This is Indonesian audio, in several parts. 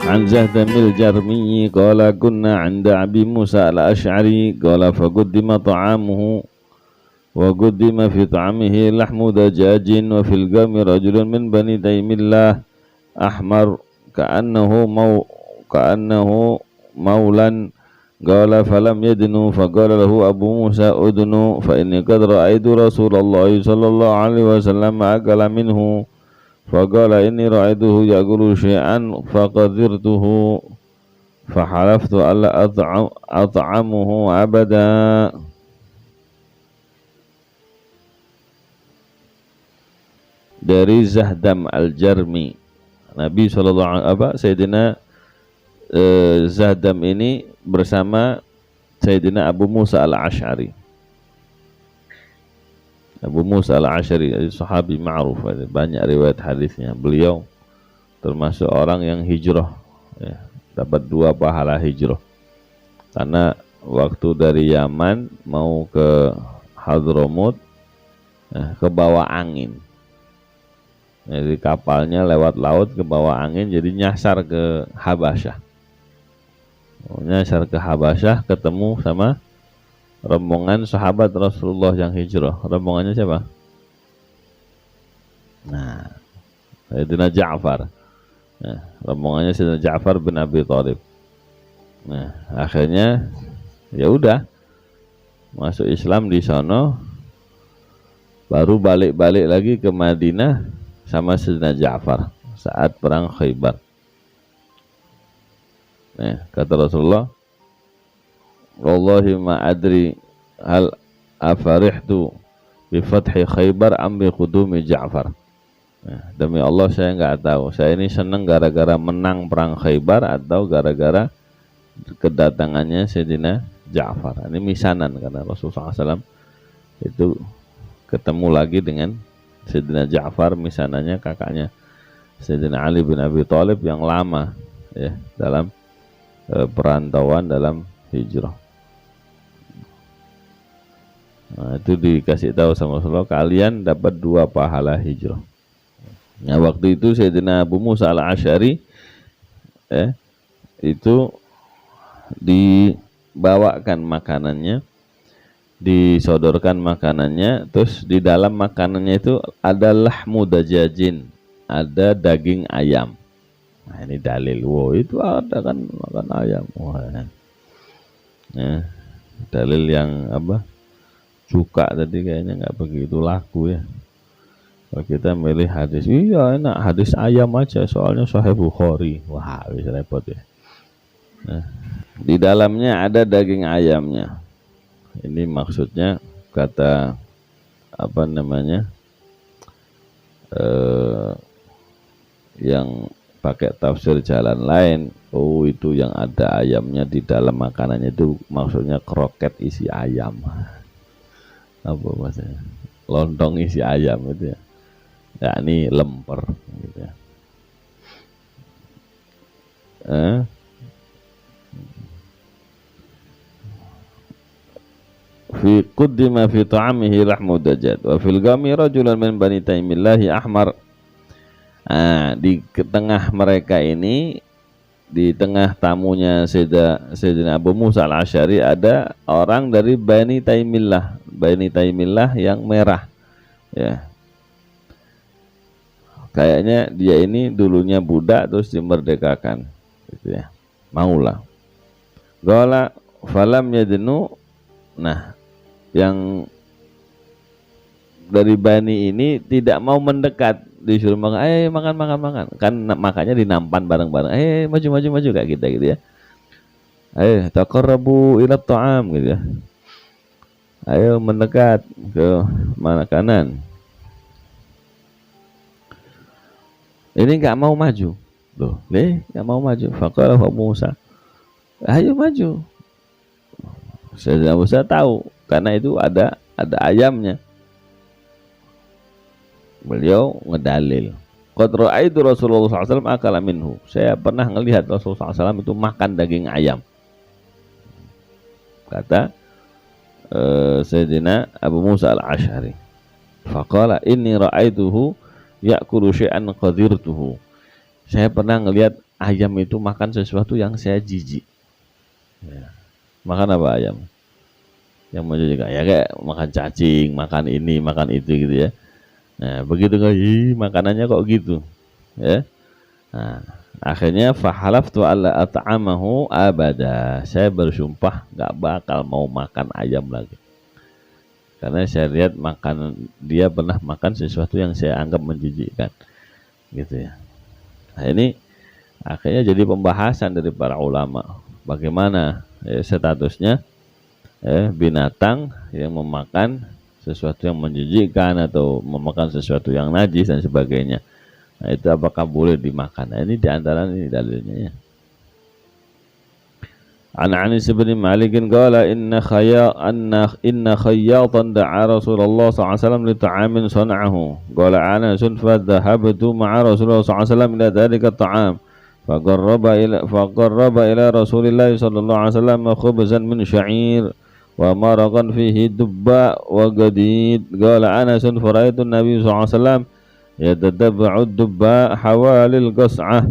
عن زهدم الجرمي قال كنا عند أبي موسى الأشعري قال فقدم طعامه وقدم في طعامه لحم دجاج وفي القوم رجل من بني تيم الله أحمر كأنه مولا قال فلم يدنوا فقال له أبو موسى أدنوا فإني قد رأيت رسول الله صلى الله عليه وسلم أكل منه فقال إني رأيته يأكل شيئا فقدرته فحلفت ألا أطعمه أبدا. Dari Zahdam al-Jarmi, Nabi SAW, Sayyidina Zahdam ini bersama Sayyidina Abu Musa al-Ash'ari. Abu Musa al-Ash'ari, sahabi ma'ruf, banyak riwayat hadisnya. Beliau termasuk orang yang hijrah, ya, dapat 2 pahala hijrah. Karena waktu dari Yaman mau ke Hadramut, ke bawah angin. Jadi kapalnya lewat laut ke bawah angin, jadi nyasar ke Habasyah. Nyasar ke Habasyah, ketemu sama rombongan sahabat Rasulullah yang hijrah. Rombongannya siapa? Nah, Sayyidina Ja'far. Nah, rombongannya Sayyidina Ja'far bin Abi Thalib. Nah, akhirnya ya udah masuk Islam di sono, baru balik-balik lagi ke Madinah sama Sayyidina Ja'far saat perang Khaybar. Nah, kata Rasulullah, wallahi ma adri hal afarihtu bi fathi Khaybar am bi qudumi Ja'far. Nah, demi Allah saya nggak tahu, saya ini senang gara-gara menang perang Khaybar atau gara-gara kedatangannya Sayyidina Ja'far. Ini misanan karena Rasulullah SAW itu ketemu lagi dengan Sayyidina Ja'far, misananya kakaknya Sayyidina Ali bin Abi Thalib yang lama, ya, dalam perantauan dalam hijrah. Nah, itu dikasih tahu sama Rasulullah, kalian dapat 2 pahala hijrah. Nah, waktu itu Sayyidina Abu Musa al-Ash'ari, itu dibawakan makanannya, disodorkan makanannya, terus di dalam makanannya itu ada lahmu dajajin, ada daging ayam. Nah, ini dalil, wow, itu ada kan makan ayam. Wah, ya, dalil yang apa? Cuka tadi kayaknya nggak begitu laku ya. Kalau kita milih hadis, iya enak hadis ayam aja, soalnya Sahih Bukhari. Wah, wis repot ya. Nah, di dalamnya ada daging ayamnya. Ini maksudnya kata apa namanya, yang pakai tafsir jalan lain, oh itu yang ada ayamnya di dalam makanannya itu maksudnya kroket isi ayam. Apa maksudnya? Lontong isi ayam itu ya. Ya ini lemper gitu ya. Fi quddima fi ta'amihi lahmu dajjal wa fil gami rajulan min bani taimillahi ahmar. Di tengah mereka ini, di tengah tamunya Sayyidina Abu Musa al-Ash'ari, ada orang dari Bani Taimillah, Bani Taimillah yang merah, ya. Kayaknya dia ini dulunya budak terus dimerdekakan, gitu ya. Maulah. Qala falam yadnu. Nah, yang dari Bani ini tidak mau mendekat, disuruh makan, makan, kan makanya dinampan bareng-bareng, maju kayak kita gitu ya. Taqarrabu ila ta'am gitu ya. Ayo mendekat ke makanan. Ini nggak mau maju, loh, nggak mau maju. Faqala Abu Musa, ayo maju. Sayyidina Musa tahu karena itu ada ayamnya. Beliau ngedalil, qad ra'aitu Rasulullah SAW akala minhu. Saya pernah ngelihat Rasulullah SAW itu makan daging ayam. Kata Sayyidina Abu Musa al-Ash'ari. Faqala inni ra'aituhu ya'kulu syai'an qadirtuhu. Saya pernah ngelihat ayam itu makan sesuatu yang saya jijik. Ya. Makan apa ayam? Yang menjijikkan ya kayak makan cacing, makan ini, makan itu gitu ya. Nah, begitu kok, makanannya kok gitu, ya. Nah, akhirnya fahalaftu alla at'amahu abada. Saya bersumpah nggak bakal mau makan ayam lagi. Karena saya lihat makan dia pernah makan sesuatu yang saya anggap menjijikkan, gitu ya. Nah, ini akhirnya jadi pembahasan dari para ulama. Bagaimana statusnya binatang yang memakan sesuatu yang menjijikkan atau memakan sesuatu yang najis dan sebagainya. Nah, itu apakah boleh dimakan? Nah, ini diantara ini dalilnya ya. An Anas bin Malik qala inna khayyatan da'a Rasulullah sallallahu alaihi wasallam li ta'amin sana'ahu. Qala Anas fa dhahabtu ma'a Rasulullah sallallahu alaihi wasallam ila dhalika at-ta'am. Faqarraba ila Rasulillah sallallahu alaihi wasallam khubzan min sya'ir wa maraqan fihi dubba wa gadid. Qala Anas faraitu an-nabiy sallallahu alaihi wasallam yatatabba'u ad-dubba hawalil qas'ah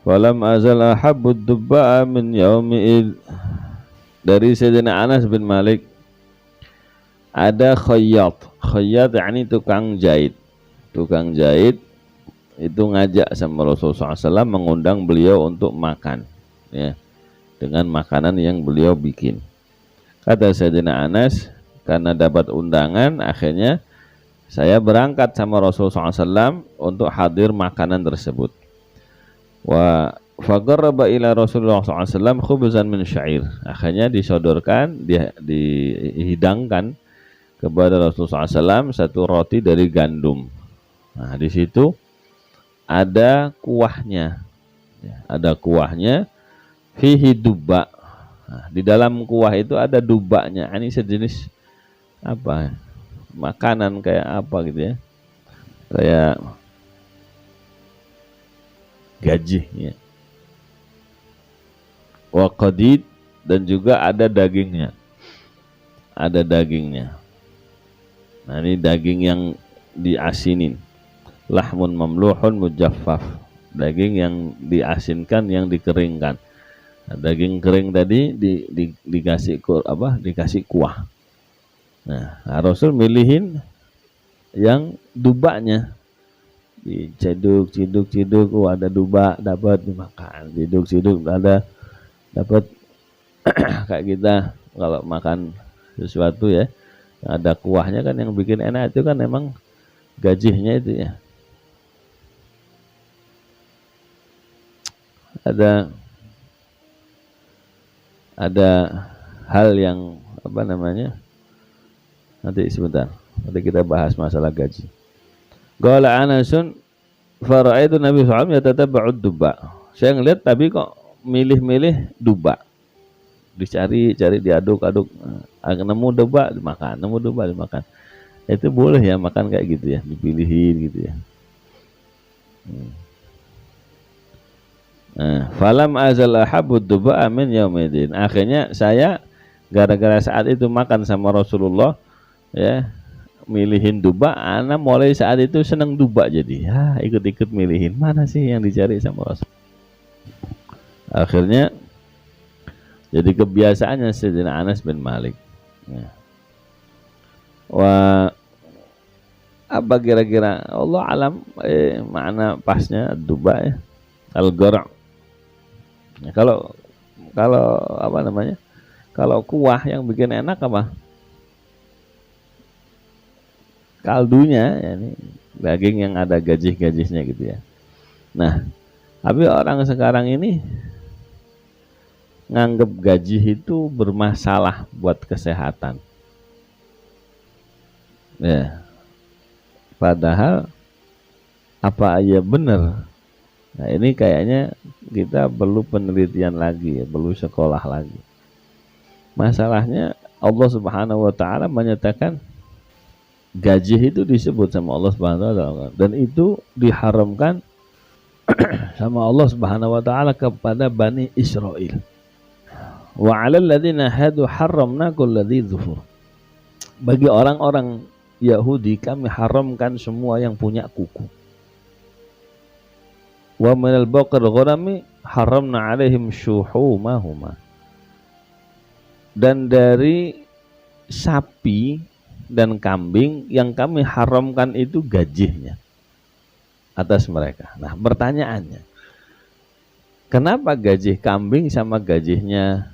falam azal ahabbu ad-dubba min yaumi. Dari Sayyidina Anas bin Malik, ada khayyat. Khayyat yakni tukang jahit. Tukang jahit itu ngajak sama Rasulullah SAW, mengundang beliau untuk makan ya, dengan makanan yang beliau bikin. Kata Sayyidina Anas, karena dapat undangan akhirnya saya berangkat sama Rasulullah SAW untuk hadir makanan tersebut. Wa faqarraba ila Rasulullah SAW khubzan min sya'ir. Akhirnya disodorkan, dihidangkan kepada Rasulullah SAW satu roti dari gandum. Nah, di situ ada kuahnya, ada kuahnya. Fihi dubba. Nah, di dalam kuah itu ada dubanya. Ini sejenis apa? Makanan kayak apa gitu ya? Kayak gaji ya. Wa qadid, dan juga ada dagingnya. Ada dagingnya. Nah, ini daging yang diasinin. Lahmun mamluhun mujaffaf. Daging yang diasinkan, yang dikeringkan. Nah, daging kering tadi dikasih dikasih kuah. Nah, Rasul milihin yang dubanya. Diciduk, ada duba, dapat dimakan. Ciduk, ada dapat. Kayak kita kalau makan sesuatu ya, ada kuahnya kan, yang bikin enak itu kan memang gajihnya itu ya. Ada hal yang apa namanya, nanti sebentar, nanti kita bahas masalah gaji. Qala Anasun fara'aitu Nabi SAW yatatabba'ud dubba. Saya ngeliat tapi kok milih-milih dubba. Dicari diaduk-aduk. Nemu dubba dimakan, nemu dubba dimakan. Itu boleh ya makan kayak gitu ya, dipilihin gitu ya. Nah, falam azal ahabud dubba min yaumidin. Akhirnya saya gara-gara saat itu makan sama Rasulullah ya, milihin duba, ana mulai saat itu seneng duba, jadi ya ikut-ikut milihin mana sih yang dicari sama Rasul. Akhirnya jadi kebiasaannya Sayyidina Anas bin Malik ya. Wah, apa kira-kira Allah alam makna pasnya duba ya, al-gar'. Ya, kalau apa namanya, kalau kuah yang bikin enak apa? Kaldunya ya, ini daging yang ada gajih-gajihnya gitu ya. Nah, tapi orang sekarang ini nganggep gajih itu bermasalah buat kesehatan ya, padahal apa aja bener. Nah, ini kayaknya kita perlu penelitian lagi ya, perlu sekolah lagi. Masalahnya Allah Subhanahu wa taala menyatakan gajih itu disebut sama Allah Subhanahu wa taala, dan itu diharamkan sama Allah Subhanahu wa taala kepada Bani Israel. Wa 'alal ladzina hadu harramna kulli dzufur. Bagi orang-orang Yahudi kami haramkan semua yang punya kuku. Wa minal baqar ghanami haramna alaihim syuhumahuma, dan dari sapi dan kambing yang kami haramkan itu gajihnya atas mereka. Nah, pertanyaannya, kenapa gajih kambing sama gajihnya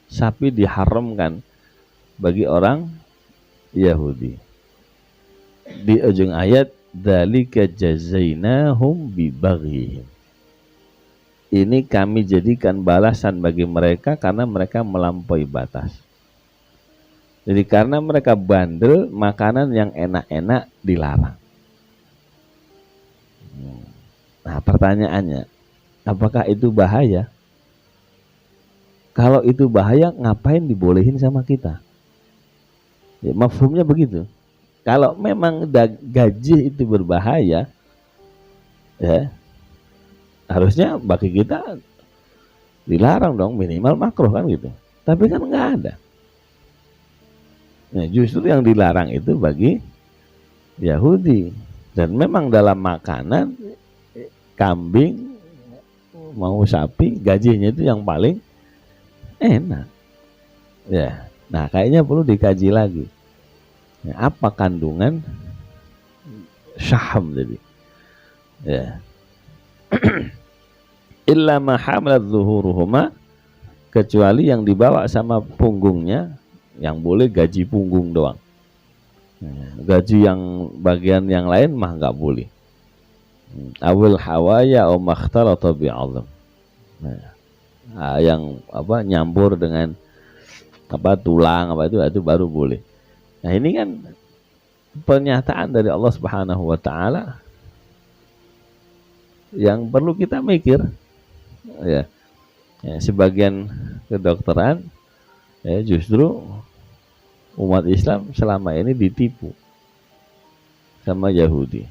sapi diharamkan bagi orang Yahudi? Di ujung ayat, dzalika jazainahum bibaghihim. Ini kami jadikan balasan bagi mereka karena mereka melampaui batas. Jadi karena mereka bandel, makanan yang enak-enak dilarang. Nah, pertanyaannya, apakah itu bahaya? Kalau itu bahaya, ngapain dibolehin sama kita? Ya, mafhumnya begitu. Kalau memang gaji itu berbahaya, ya harusnya bagi kita dilarang dong, minimal makruh kan gitu. Tapi kan nggak ada. Nah, justru yang dilarang itu bagi Yahudi. Dan memang dalam makanan kambing mau sapi, gajinya itu yang paling enak. Ya, nah kayaknya perlu dikaji lagi. Ya, apa kandungan syaham tadi? Ya. Illa ma hamalat zuhuruhuma, kecuali yang dibawa sama punggungnya, yang boleh gaji punggung doang. Gaji yang bagian yang lain mah nggak boleh. Awil hawaya o makhtalata bi'adham. Yang apa nyampur dengan apa tulang apa itu baru boleh. Nah, ini kan pernyataan dari Allah Subhanahu wa taala yang perlu kita mikir. Ya, sebagian kedokteran justru umat Islam selama ini ditipu sama Yahudi.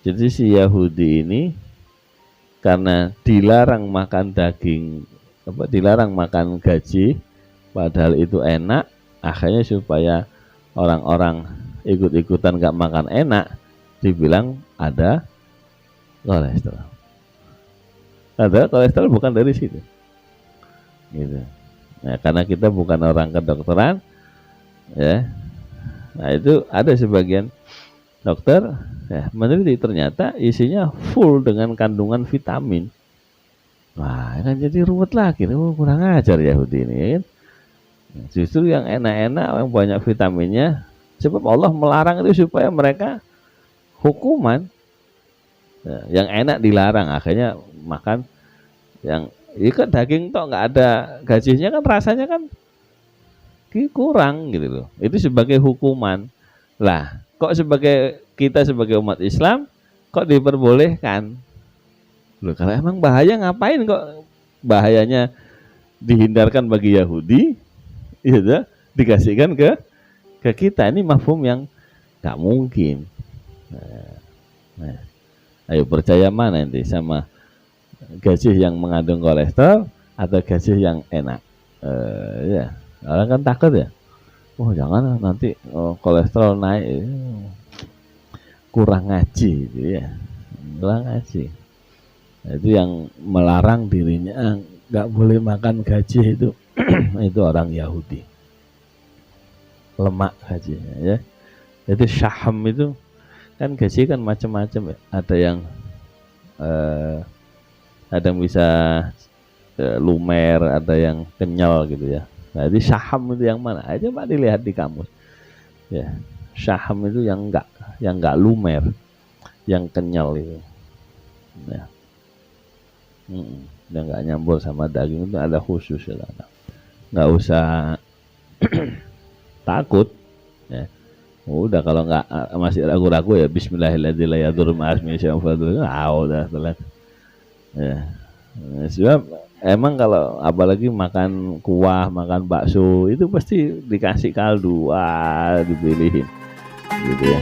Jadi si Yahudi ini karena dilarang makan daging, dilarang makan gaji, padahal itu enak, akhirnya supaya orang-orang ikut-ikutan gak makan enak, dibilang ada kolesterol. Ada kolesterol bukan dari situ, gitu. Nah, karena kita bukan orang kedokteran, ya. Nah, itu ada sebagian dokter ya meneliti, ternyata isinya full dengan kandungan vitamin. Wah, kan jadi ruwet lagi. Kurang ajar Yahudi ini kan. Justru yang enak-enak, yang banyak vitaminnya, sebab Allah melarang itu supaya mereka hukuman. Nah, yang enak dilarang, akhirnya makan yang kan daging toh nggak ada gajinya, kan rasanya kan kurang gitu loh. Itu sebagai hukuman. Lah, kok kita sebagai umat Islam kok diperbolehkan? Loh, kalau emang bahaya ngapain kok bahayanya dihindarkan bagi Yahudi, gitu, dikasihkan ke kita? Ini mafhum yang nggak mungkin. Nah, ayo percaya mana nanti, sama gaji yang mengandung kolesterol atau gaji yang enak? Ya, orang kan takut ya. Oh jangan nanti kolesterol naik, kurang ngaji gitu ya, kurang ngaji. Nah, itu yang melarang dirinya nggak boleh makan gaji itu itu orang Yahudi, lemak gajinya ya. Jadi syaham itu kan gaji kan macam-macam ya. Ada yang bisa lumer, ada yang kenyal gitu ya. Nah, jadi syaham itu yang mana? Aja Pak dilihat di kamus. Ya, syaham itu yang enggak lumer, yang kenyal itu. Ya. Yang enggak nyambur sama daging itu ada khusus ya. Enggak usah takut ya. Udah kalau enggak masih ragu-ragu ya bismillahirrahmanirrahim la yadurru ma'asmi syai'un fadhur. Udah telat. Ya. Sebab emang kalau apalagi makan kuah, makan bakso itu pasti dikasih kaldu, dipilihin gitu ya.